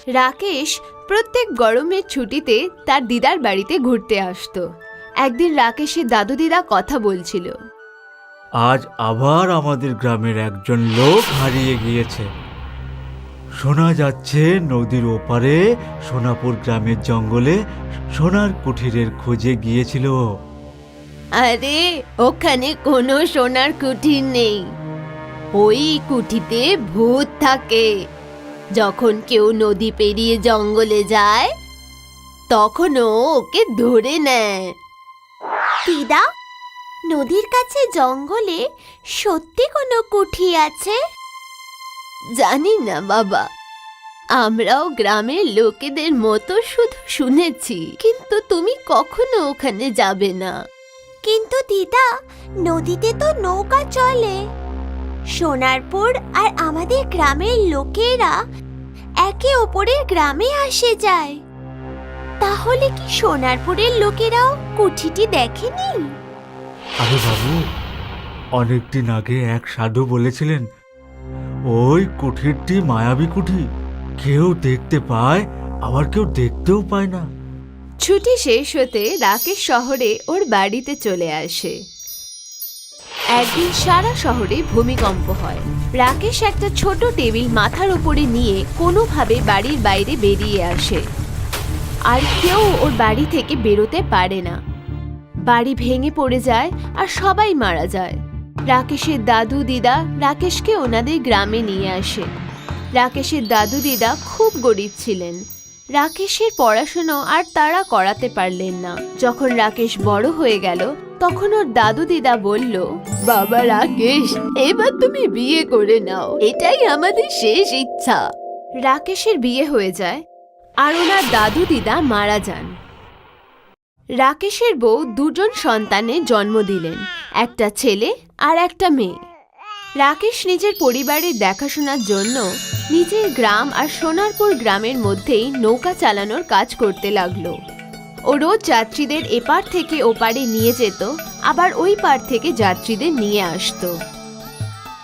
রাকেশ প্রত্যেক গরমের ছুটিতে তার দিদার বাড়িতে ঘুরতে আসতো। একদিন রাকেশের দাদু দিদা কথা বলছিল। আজ আবার আমাদের গ্রামের একজন লোক হারিয়ে গিয়েছে। শোনা যাচ্ছে নদীর ওপারে সোনাপুর গ্রামের জঙ্গলে সোনার কুঠিরের খোঁজে গিয়েছিল। আরে ওখানে কোনো সোনার কুঠির নেই, ওই কুঠিতে ভূত থাকে। যখন কেউ নদী পেরিয়ে জঙ্গলে যায় তখন ও ওকে ধরে নেয়। দিদা, নদীর কাছে জঙ্গলে সত্যি কোনো কুঠি আছে? জানি না বাবা, আমরাও গ্রামের লোকেদের মতো শুধু শুনেছি, কিন্তু তুমি কখনো ওখানে যাবে না। কিন্তু দিদা, নদীতে তো নৌকা চলে। সোনারপুর আর আমাদের গ্রামের লোকেরা একে অপরের গ্রামে আসে যায়। তাহলে কি সোনারপুরের লোকেরাও কুঠিটি দেখেনি? আরে বাবু, অনেকদিন আগে এক সাধু বলেছিলেন ওই কুঠিরটি মায়াবী কুঠি, কেউ দেখতে পায় আবার কেউ দেখতেও পায় না। ছুটি শেষ হতে রাকেশ শহরে ওর বাড়িতে চলে আসে। একদিন সারা শহরে ভূমিকম্প হয়। রাকেশ একটা ছোট টেবিল মাথার উপরে নিয়ে কোনোভাবে বাড়ির বাইরে বেরিয়ে আসে, আর কেউ ওর বাড়ি থেকে বেরোতে পারে না। বাড়ি ভেঙে পড়ে যায় আর সবাই মারা যায়। রাকেশের দাদু দিদা রাকেশকে ওনাদের গ্রামে নিয়ে আসে। রাকেশের দাদু দিদা খুব গরিব ছিলেন। রাকেশের পড়াশোনা আর তারা করাতে পারলেন না। যখন রাকেশ বড় হয়ে গেল তখন ওর দাদু দিদা বলল, বাবা রাকেশ, এবার তুমি বিয়ে করে নাও, এটাই আমাদের শেষ ইচ্ছা। রাকেশের বিয়ে হয়ে যায় আর ওনার দাদু দিদা মারা যান। রাকেশের বউ দুজন সন্তানের জন্ম দিলেন, একটা ছেলে আর একটা মেয়ে। রাকেশ নিজের পরিবারের দেখাশোনার জন্য নিজের গ্রাম আর সোনারপুর গ্রামের মধ্যেই নৌকা চালানোর কাজ করতে লাগলো। ও রোজ যাত্রীদের এপার থেকে ওপারে নিয়ে যেত, আবার ওই পার থেকে যাত্রীদের নিয়ে আসতো।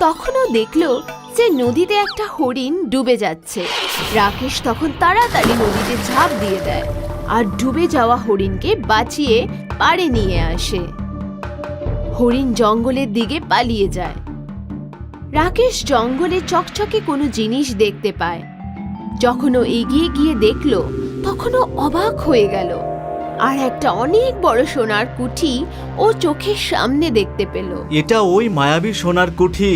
তখনও দেখলো যে নদীতে একটা হরিণ ডুবে যাচ্ছে। রাকেশ তখন তাড়াতাড়ি নদীতে ঝাঁপ দিয়ে দেয় আর ডুবে যাওয়া হরিণকে বাঁচিয়ে পাড়ে নিয়ে আসে। হরিণ জঙ্গলের দিকে পালিয়ে যায়। রাকেশ জঙ্গলে চকচকে কোনো জিনিস দেখতে পায়। যখন ও এগিয়ে গিয়ে দেখলো তখন ও অবাক হয়ে গেল, আর একটা অনেক বড় সোনার কুঠি ও চোখের সামনে দেখতে পেল। এটা ওই মায়াবী সোনার কুঠি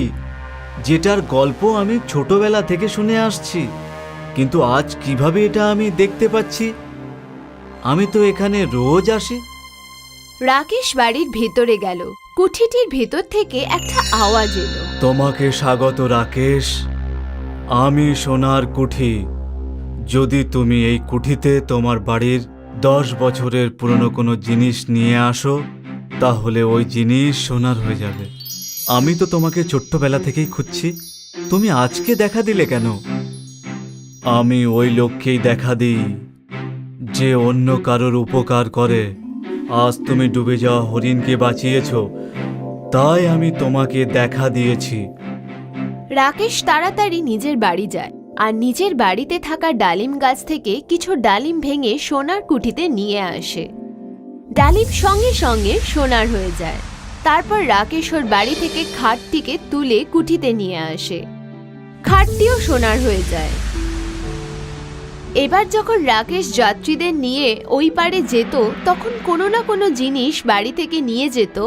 যেটার গল্প আমি ছোটবেলা থেকে শুনে আসছি, কিন্তু আজ কিভাবে এটা আমি দেখতে পাচ্ছি? আমি তো এখানে রোজ আসি। রাকেশ বাড়ির ভেতরে গেল। কুঠিটির ভেতর থেকে একটা আওয়াজ এলো, তোমাকে স্বাগত রাকেশ, আমি সোনার কুঠি। যদি তুমি এই কুঠিতে তোমার বাড়ির 10 বছরের পুরনো কোনো জিনিস নিয়ে আসো তাহলে ওই জিনিস সোনার হয়ে যাবে। আমি তো তোমাকে ছোট্টবেলা থেকেই খুঁজছি, তুমি আজকে দেখা দিলে কেন? আমি ওই লোককেই দেখা দিই যে অন্য কারোর উপকার করে। আজ তুমি ডুবে যাওয়া হরিণকে বাঁচিয়েছ, তাই আমি তোমাকে দেখা দিয়েছি। রাকেশ তাড়াতাড়ি নিজের বাড়ি যায় আর নিজের বাড়িতে থাকা ডালিম গাছ থেকে কিছু ডালিম ভেঙে সোনার কুঠিতে নিয়ে আসে। ডালিম সঙ্গে সঙ্গে সোনার হয়ে যায়। তারপর রাকেশ ওর বাড়ি থেকে খাটটিকে তুলে কুঠিতে নিয়ে আসে। খাটটিও সোনার হয়ে যায়। এবার যখন রাকেশ যাত্রীদের নিয়ে ওই পারে যেত তখন কোনো না কোনো জিনিস বাড়ি থেকে নিয়ে যেত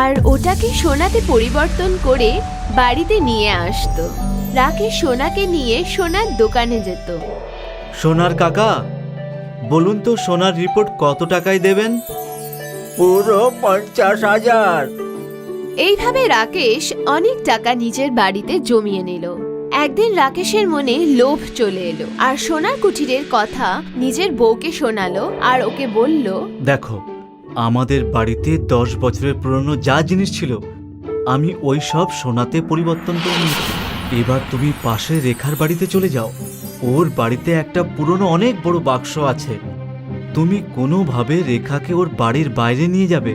আর ওটাকে সোনাতে পরিবর্তন করে বাড়িতে নিয়ে আসতো। রাকেশ সোনাকে নিয়ে সোনার দোকানে যেত। সোনার কাকা, বলুন তো সোনার রিপোর্ট কত টাকায় দেবেন? পুরো 50,000। এইভাবে রাকেশ অনেক টাকা নিজের বাড়িতে জমিয়ে নিল। একদিন রাকেশের মনে লোভ চলে এলো আর সোনার কুঠিরের কথা নিজের বউকে শোনালো আর ওকে বলল, দেখো, আমাদের বাড়িতে 10 বছরের পুরনো যা জিনিস ছিল আমি ওই সব সোনাতে পরিবর্তন করে নিয়েছি। এবার তুমি পাশে রেখার বাড়িতে চলে যাও। ওর বাড়িতে একটা পুরনো অনেক বড় বাক্স আছে। তুমি কোনোভাবে রেখাকে ওর বাড়ির বাইরে নিয়ে যাবে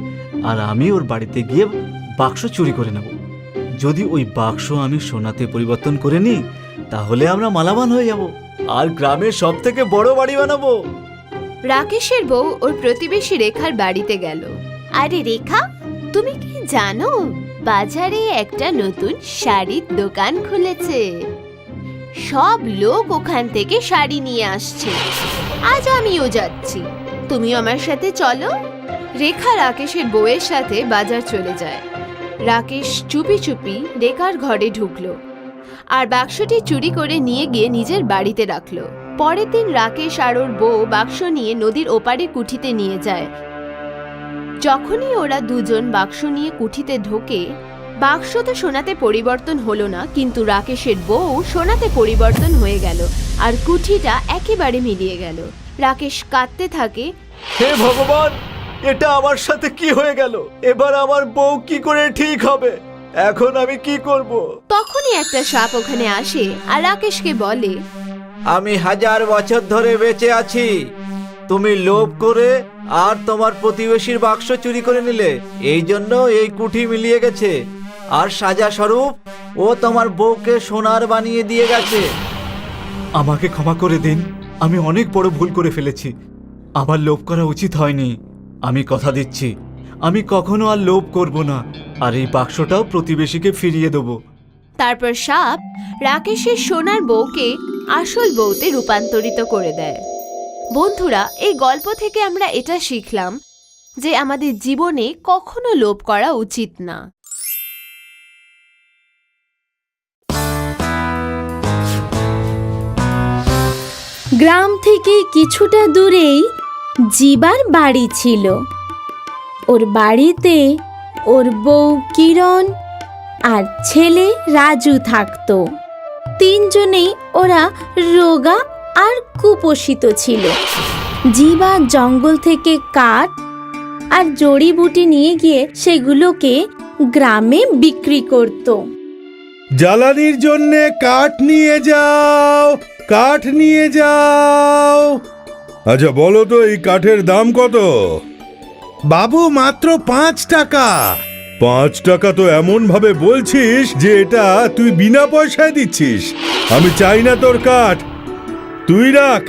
আর আমি ওর বাড়িতে গিয়ে বাক্স চুরি করে নেব। যদি ওই বাক্স আমি সোনাতে পরিবর্তন করে নিই তাহলে আমরা মালামাল হয়ে যাব আর গ্রামের সব থেকে বড় বাড়ি বানাবো। রাকেশের বউ ওর প্রতিবেশী রেখার বাড়িতে গেল। আরে রেখা, তুমি কি জানো বাজারে একটা নতুন শাড়ির দোকান খুলেছে? সব লোক ওখান থেকে শাড়ি নিয়ে আসছে। আজ আমিও যাচ্ছি, তুমিও আমার সাথে চলো। রেখা রাকেশের বউয়ের সাথে বাজার চলে যায়। রাকেশ চুপি চুপি রেখার ঘরে ঢুকলো আর বাক্সটি চুরি করে নিয়ে গিয়ে নিজের বাড়িতে রাখলো। পরের দিন রাকেশ আর ওর বউ বাক্স নিয়ে নদীর ওপারে কুঠিতে নিয়ে যায়। যখনই ওরা দুজন বাক্স নিয়ে কুঠিতে ঢোকে, বাক্স তো সোনাতে পরিবর্তন হলো না, কিন্তু রাকেশের বউ সোনাতে পরিবর্তন হয়ে গেল আর কুঠিটা একেবারে মিলিয়ে গেল। রাকেশ কাঁদতে থাকে। হে ভগবান, এটা আমার সাথে কি হয়ে গেল? এবার আমার বউ কি করে ঠিক হবে? এখন আমি কি করব? তখনই একটা সাপ ওখানে আসে আর রাকেশকে বলে, আমি 1000 বছর ধরে বেঁচে আছি। তুমি লোভ করে আর তোমার প্রতিবেশীর বাক্স চুরি করে নিলে, এই জন্য এই কুঠি মিলিয়ে গেছে। আর সাজা স্বরূপ ও তোমার বউকে সোনার বানিয়ে দিয়ে গেছে। আমাকে ক্ষমা করে দিন, আমি অনেক বড় ভুল করে ফেলেছি। আমার লোভ করা উচিত হয়নি। আমি কথা দিচ্ছি, আমি কখনো আর লোভ করব না, আর এই বাক্সটাও প্রতিবেশীকে ফিরিয়ে দেবো। তারপর সাপ রাকেশের সোনার বউকে আসল বউতে রূপান্তরিত করে দেয়। বন্ধুরা, এই গল্প থেকে আমরা এটা শিখলাম যে আমাদের জীবনে কখনো লোভ করা উচিত না। গ্রাম থেকে কিছুটা দূরেই জীবার বাড়ি ছিল। ওর বাড়িতে ওর বউ কিরণ আর ছেলে রাজু থাকতো। তিনজনেই ওরা রোগা আর কুপোষিত ছিল। জীবা জঙ্গল থেকে কাঠ আর জড়িবুটি নিয়ে গিয়ে সেগুলোকে গ্রামে বিক্রি করত। জ্বালানির জন্যে কাঠ নিয়ে যাও, কাঠ নিয়ে যাও। আচ্ছা বলো তো, এই কাঠের দাম কত? বাবু, মাত্র 5 টাকা। 5 টাকা তো এমন ভাবে বলছিস যে এটা তুই বিনা পয়সায় দিচ্ছিস। আমি চাই না তোর কাঠ, তুই রাখ।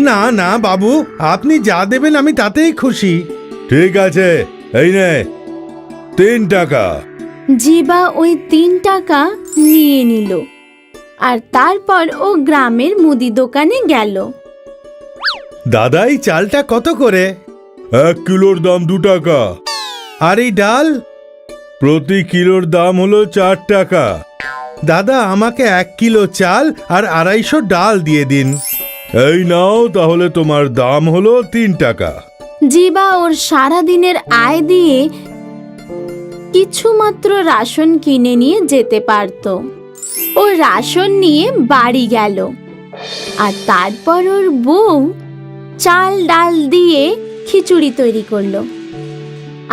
না না বাবু, আপনি যা দেবেন আমি তাতেই খুশি। ঠিক আছে, এই নে 3 টাকা। জীবা ওই 3 টাকা নিয়ে নিল আর তারপর ও গ্রামের মুদি দোকানে গেল। দাদা, এই চালটা কত করে? 1 কিলোর দাম 2 টাকা। আর এই ডাল? প্রতি কিলোর দাম হলো 4 টাকা। দাদা, আমাকে 1 কিলো চাল আর 250 ডাল দিয়ে দিন। এই নাও, তাহলে তোমার দাম হলো 3 টাকা। জীবা ওর সারা দিনের আয় দিয়ে কিছু মাত্র রাশন কিনে নিয়ে যেতে পারত। ও রাশন নিয়ে বাড়ি গেল আর তারপর ওর বউ চাল ডাল দিয়ে খিচুড়ি তৈরি করলো।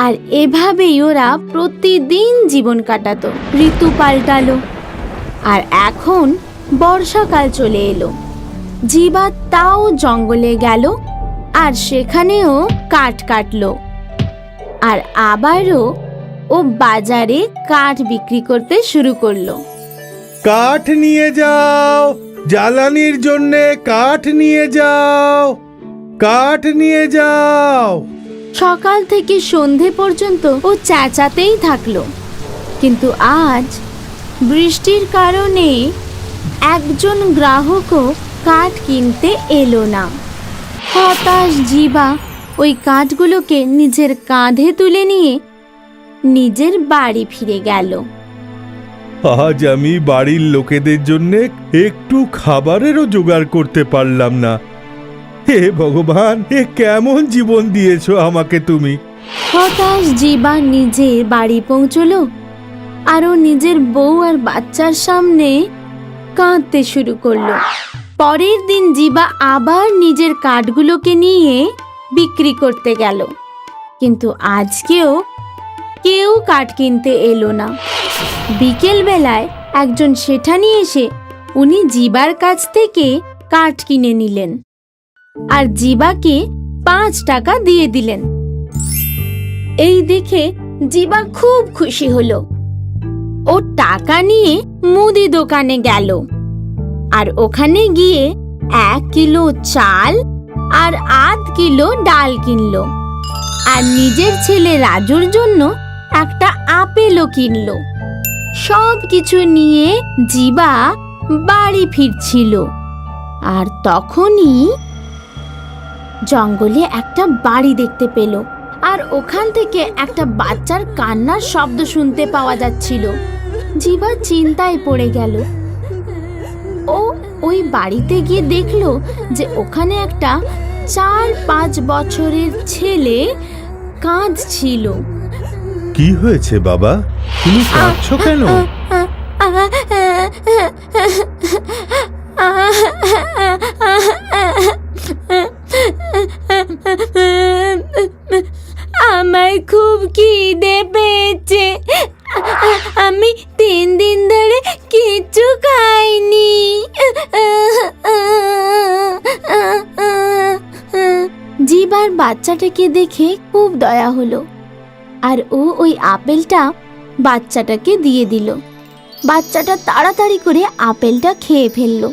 আর এভাবেই ওরা প্রতিদিন জীবন কাটাতো। ঋতু পাল্টালো আর এখন বর্ষাকাল চলে এলো। জীবা তাও জঙ্গলে গেল আর সেখানেও কাঠ কাটলো। আর আবারও ও বাজারে কাঠ বিক্রি করতে শুরু করলো। কাঠ নিয়ে যাও, জ্বালানির জন্যে কাঠ নিয়ে যাও, কাঠ নিয়ে যাও। সকাল থেকে সন্ধে পর্যন্ত ও চেঁচাতেই থাকলো, কিন্তু আজ বৃষ্টির কারণে একজন গ্রাহকও কাঠ কিনতে এলো না। হতাশ জীবা ওই কাঠগুলোকে নিজের কাঁধে তুলে নিয়ে নিজের বাড়ি ফিরে গেল। আজ আমি বাড়ির লোকেদের জন্য একটু খাবারেরও জোগাড় করতে পারলাম না। হে ভগবান, এ কেমন জীবন দিয়েছো আমাকে তুমি। হতাশ জীবা নিজের বাড়ি পৌঁছলো আর ও নিজের বউ আর বাচ্চার সামনে কাঁদতে শুরু করলো। পরের দিন জীবা আবার নিজের কাঠগুলোকে নিয়ে বিক্রি করতে গেল, কিন্তু আজকেও কেউ কাঠ কিনতে এলো না। বিকেল বেলায় একজন শেঠানি এসে উনি জীবার কাছ থেকে কাঠ কিনে নিলেন আর জীবাকে 5 টাকা দিয়ে দিলেন। এই দেখে জীবা খুব খুশি হলো। ও টাকা নিয়ে মুদি দোকানে গেল আর ওখানে গিয়ে 1 কিলো চাল আর আধ কিলো ডাল কিনলো আর নিজের ছেলে রাজুর জন্য একটা আপেলও কিনলো। সব কিছু নিয়ে জিবা বাড়ি ফিরছিল আর তখনই জঙ্গলে একটা বাড়ি দেখতে পেল আর ওখান থেকে একটা বাচ্চার কান্নার শব্দ শুনতে পাওয়া যাচ্ছিল। জিবা চিন্তায় পড়ে গেল। ও ওই বাড়িতে গিয়ে দেখলো যে ওখানে একটা 4-5 বছরের ছেলে কাঁদছিল। কি হয়েছে বাবা, তুমি কাঁদছো কেন? আমার খুব খিদে পেয়েছে। আমি 3 দিন ধরে কিছু খাইনি। জিবার বাচ্চাটাকে দেখে খুব দয়া হলো আর ও ওই আপেলটা বাচ্চাটাকে দিয়ে দিল। বাচ্চাটা তাড়াতাড়ি করে আপেলটা খেয়ে ফেললো।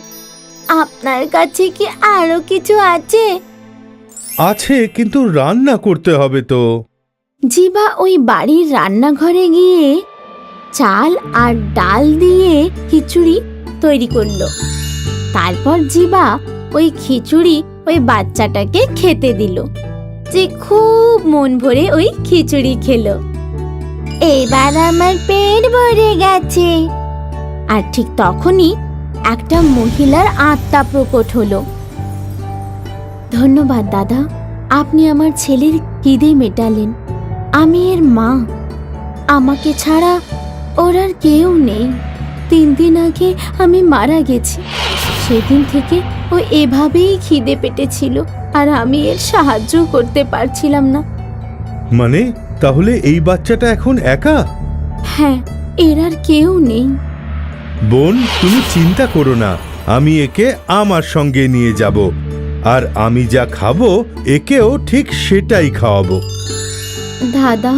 আপনার কাছে কি আরো কিছু আছে? আছে, কিন্তু রান্না করতে হবে তো। জিবা ওই বাড়ির রান্নাঘরে গিয়ে চাল আর ডাল দিয়ে খিচুড়ি তৈরি করলো। তারপর জিবা ওই খিচুড়ি ওই বাচ্চাটাকে খেতে দিল, যে খুব মন ভরে ওই খিচুড়ি খেলো। এবার আমার পেট ভরে গেছে। আর ঠিক তখনই একটা মহিলার আত্মা প্রকট হলো। ধন্যবাদ দাদা, আপনি আমার ছেলের খিদে মেটালেন। আমি এর মা। আমাকে ছাড়া ওর আর কেউ নেই। 3 দিন আগে আমি মারা গেছি। সেদিন থেকে ও এভাবেই খিদে পেটেছিল আর আমি এর সাহায্য করতে পারছিলাম না। মানে তাহলে এই বাচ্চাটা এখন একা? হ্যাঁ, এর আর কেউ নেই। বোন, তুমি চিন্তা করো না, আমি একে আমার সঙ্গে নিয়ে যাব আর আমি যা খাবো একেও ঠিক সেটাই খাওয়াবো। দাদা,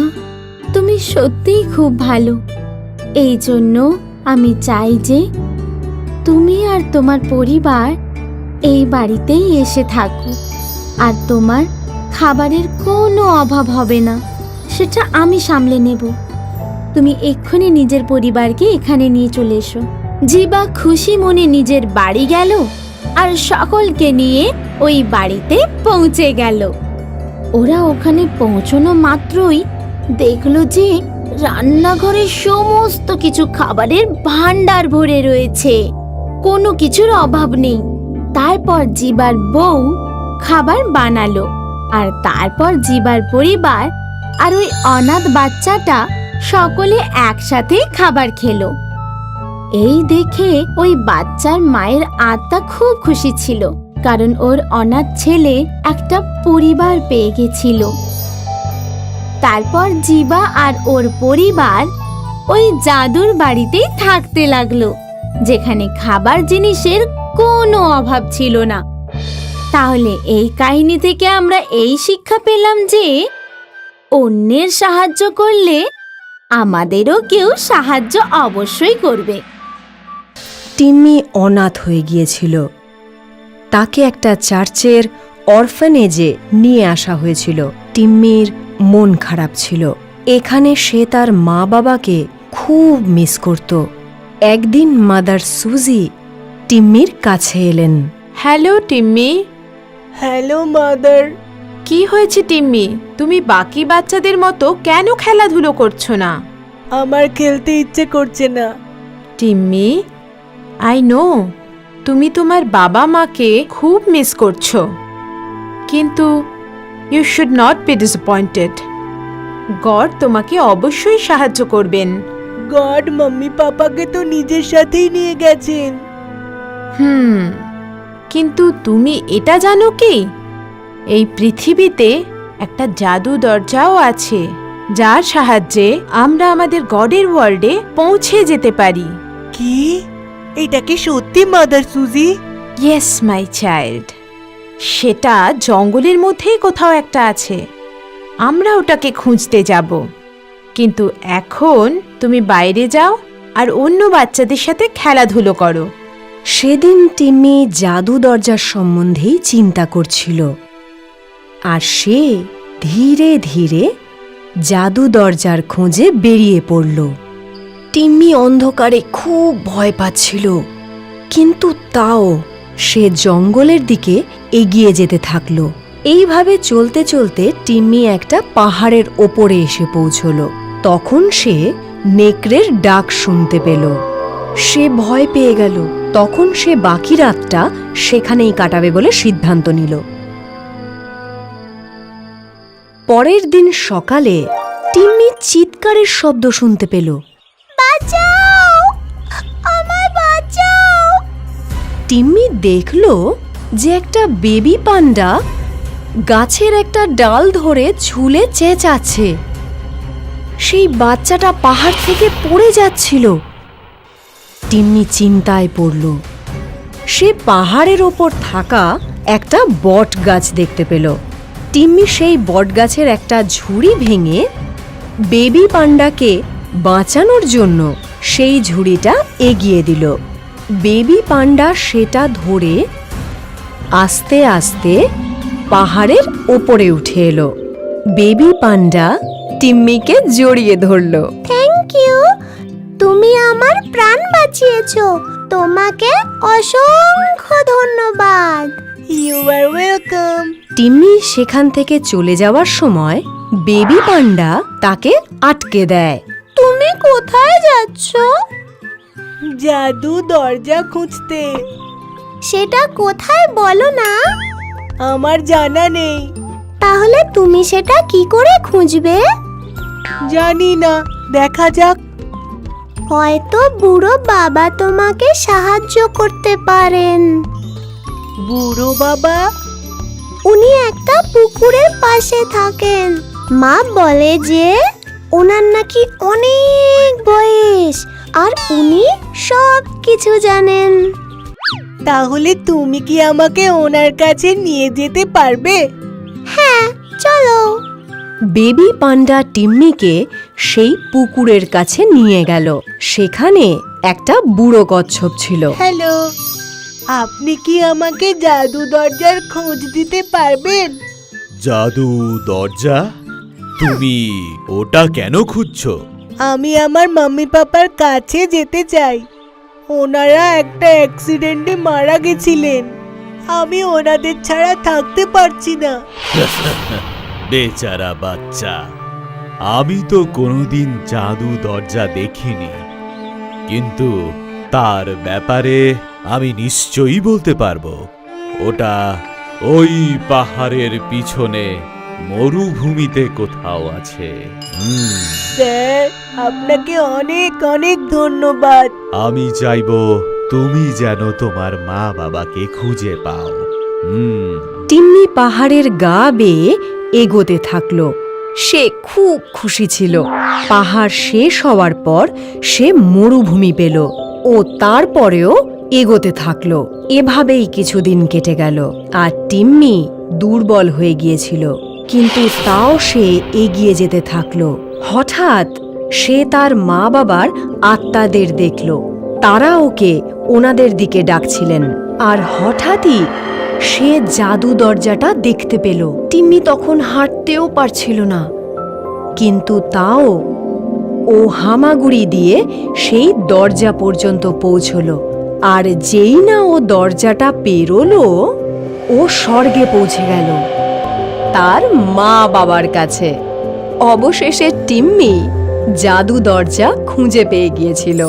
তুমি সত্যিই খুব ভালো। এই জন্য আমি চাই যে তুমি আর তোমার পরিবার এই বাড়িতেই এসে থাকো আর তোমার খাবারের কোনো অভাব হবে না, সেটা আমি সামলে নেব। তুমি এক্ষুনি নিজের পরিবারকে এখানে নিয়ে চলে এসো। জিবা খুশি মনে নিজের বাড়ি গেল আর সকলকে নিয়ে ওই বাড়িতে পৌঁছে গেল। ওরা ওখানে পৌঁছানো মাত্রই দেখলো যে রান্নাঘরে সমস্ত কিছু খাবারের ভান্ডার ভরে রয়েছে, কোনো কিছুর অভাব নেই। তারপর জিবার বউ খাবার বানালো আর তারপর জিবার পরিবার আর ওই অনাথ বাচ্চাটা সকলে একসাথে খাবার খেলো। এই দেখে ওই বাচ্চার মায়ের আত্মা খুব খুশি ছিল, কারণ ওর অনাথ ছেলে একটা পরিবার পেয়ে গেছিল। তারপর জিবা আর ওর পরিবার ওই জাদুর বাড়িতেই থাকতে লাগলো, যেখানে খাবার জিনিসের কোনো অভাব ছিল না। তাহলে এই কাহিনী থেকে আমরা এই শিক্ষা পেলাম যে অন্যের সাহায্য করলে আমাদেরও কেউ সাহায্য অবশ্যই করবে। টিম্মি অনাথ হয়ে গিয়েছিল। তাকে একটা চার্চের অরফানেজে নিয়ে আসা হয়েছিল। টিম্মির মন খারাপ ছিল। এখানে সে তার মা বাবাকে খুব মিস করত। একদিন মাদার সুজি টিম্মির কাছে এলেন। Hello Timmy. Hello mother. কি হয়েছে টিম্মি? তুমি বাকি বাচ্চাদের মতো কেন খেলাধুলো করছো না? আমার খেলতে ইচ্ছে করছে না। টিম্মি, আই নো তুমি তোমার বাবা মাকে খুব মিস করছো, কিন্তু you should not be disappointed. God তোমাকে অবশ্যই সাহায্য করবেন। গড মাম্মি পাপাকে তো নিজের সাথেই নিয়ে গেছেন। কিন্তু তুমি এটা জানো কি, এই পৃথিবীতে একটা জাদু দরজাও আছে, যার সাহায্যে আমরা আমাদের গডের ওয়ার্ল্ডে পৌঁছে যেতে পারি। কি? এটা কি সত্যি মাদার সুজি? ইয়েস মাই চাইল্ড, সেটা জঙ্গলের মধ্যেই কোথাও একটা আছে। আমরা ওটাকে খুঁজতে যাব, কিন্তু এখন তুমি বাইরে যাও আর অন্য বাচ্চাদের সাথে খেলাধুলো করো। সেদিন টিম্মি জাদু দরজার সম্বন্ধেই চিন্তা করছিল, আর সে ধীরে ধীরে জাদু দরজার খোঁজে বেরিয়ে পড়ল। টিম্মি অন্ধকারে খুব ভয় পাচ্ছিল, কিন্তু তাও সে জঙ্গলের দিকে এগিয়ে যেতে থাকল। এইভাবে চলতে চলতে টিম্মি একটা পাহাড়ের ওপরে এসে পৌঁছল। তখন সে নেকড়ের ডাক শুনতে পেল। সে ভয় পেয়ে গেল। তখন সে বাকি রাতটা সেখানেই কাটাবে বলে সিদ্ধান্ত নিল। পরের দিন সকালে টিম্মি চিৎকারের শব্দ শুনতে পেল। বাঁচাও, আমায় বাঁচাও! টিম্মি দেখল যে একটা বেবি পান্ডা গাছের একটা ডাল ধরে ঝুলে চেঁচাচ্ছে। সেই বাচ্চাটা পাহাড় থেকে পড়ে যাচ্ছিল। টিম্মি চিন্তায় পড়ল। সে পাহাড়ের ওপর থাকা একটা বট গাছ দেখতে পেল। টিম্মি সেই বট গাছের একটা ঝুড়ি ভেঙে বেবি পান্ডাকে বাঁচানোর জন্য সেই ঝুড়িটা এগিয়ে দিল। বেবি পান্ডা সেটা ধরে আস্তে আস্তে পাহাড়ের ওপরে উঠে এলো। বেবি পান্ডা টিম্মিকে জড়িয়ে ধরল। থ্যাংক ইউ, তুমি আমার প্রাণ বাঁচিয়েছো। তোমাকে অসংখ্য ধন্যবাদ। You R welcome. টিম্মি সেখান থেকে চলে যাওয়ার সময় বেবি পান্ডা তাকে আটকে দেয়। তুমি কোথায় যাচ্ছ? জাদু দরজা খুঁজতে। সেটা কোথায় বলো না? আমার জানা নেই। তাহলে তুমি সেটা কি করে খুঁজবে? জানি না, দেখা যাক। হয়তো বুড়ো বাবা তোমাকে সাহায্য করতে পারেন। বুড়ো বাবা? উনি একটা পুকুরের পাশে থাকেন। মা বলে যে ওনার নাকি অনেক বয়স, আর উনি সব কিছু জানেন। তাহলে তুমি কি আমাকে ওনার কাছে নিয়ে যেতে পারবে? হ্যাঁ, চলো। বেবি পান্ডা টিম্মিকে সেই পুকুরের কাছে নিয়ে গেল। সেখানে একটা বুড়ো কচ্ছপ ছিল। হ্যালো, আপনি কি আমাকে জাদু দরজার খোঁজ দিতে পারবেন? জাদু দরজা? তুমি ওটা কেন খুঁজছো? আমি আমার মাম্মি পাপার কাছে যেতে চাই। ওনারা একটা অ্যাক্সিডেন্টে মারা গেছিলেন। আমি ওনাদের ছাড়া থাকতে পারছি না। বেচারা বাচ্চা, আমি তো কোনোদিন জাদু দরজা দেখিনি, কিন্তু তার ব্যাপারে আমি নিশ্চয়ই বলতে পারবো। ওটা ওই পাহাড়ের পিছনে মরুভূমিতে কোথাও আছে। স্যার, আপনাকে অনেক অনেক ধন্যবাদ। আমি চাইবো তুমি যেন তোমার মা বাবাকে খুঁজে পাও। টিম্মি পাহাড়ের গা বেয়ে এগোতে থাকলো। সে খুব খুশি ছিল। পাহাড় শেষ হওয়ার পর সে মরুভূমি পেল। ও তারপরেও এগোতে থাকলো। এভাবেই কিছুদিন কেটে গেল, আর টিম্মি দুর্বল হয়ে গিয়েছিল, কিন্তু তাও সে এগিয়ে যেতে থাকলো। হঠাৎ সে তার মা বাবার আত্মাদের দেখল। তারা ওকে ওনাদের দিকে ডাকছিলেন, আর হঠাৎই সে জাদু দরজাটা দেখতে পেল। টিম্মি তখন হাঁটতেও পারছিল না, কিন্তু তাও ও হামাগুড়ি দিয়ে সেই দরজা পর্যন্ত পৌঁছল। আর যেই না ও দরজাটা পেরোলো, ও স্বর্গে পৌঁছে গেল, তার মা বাবার কাছে। অবশেষে টিম্মি জাদু দরজা খুঁজে পেয়ে গিয়েছিল।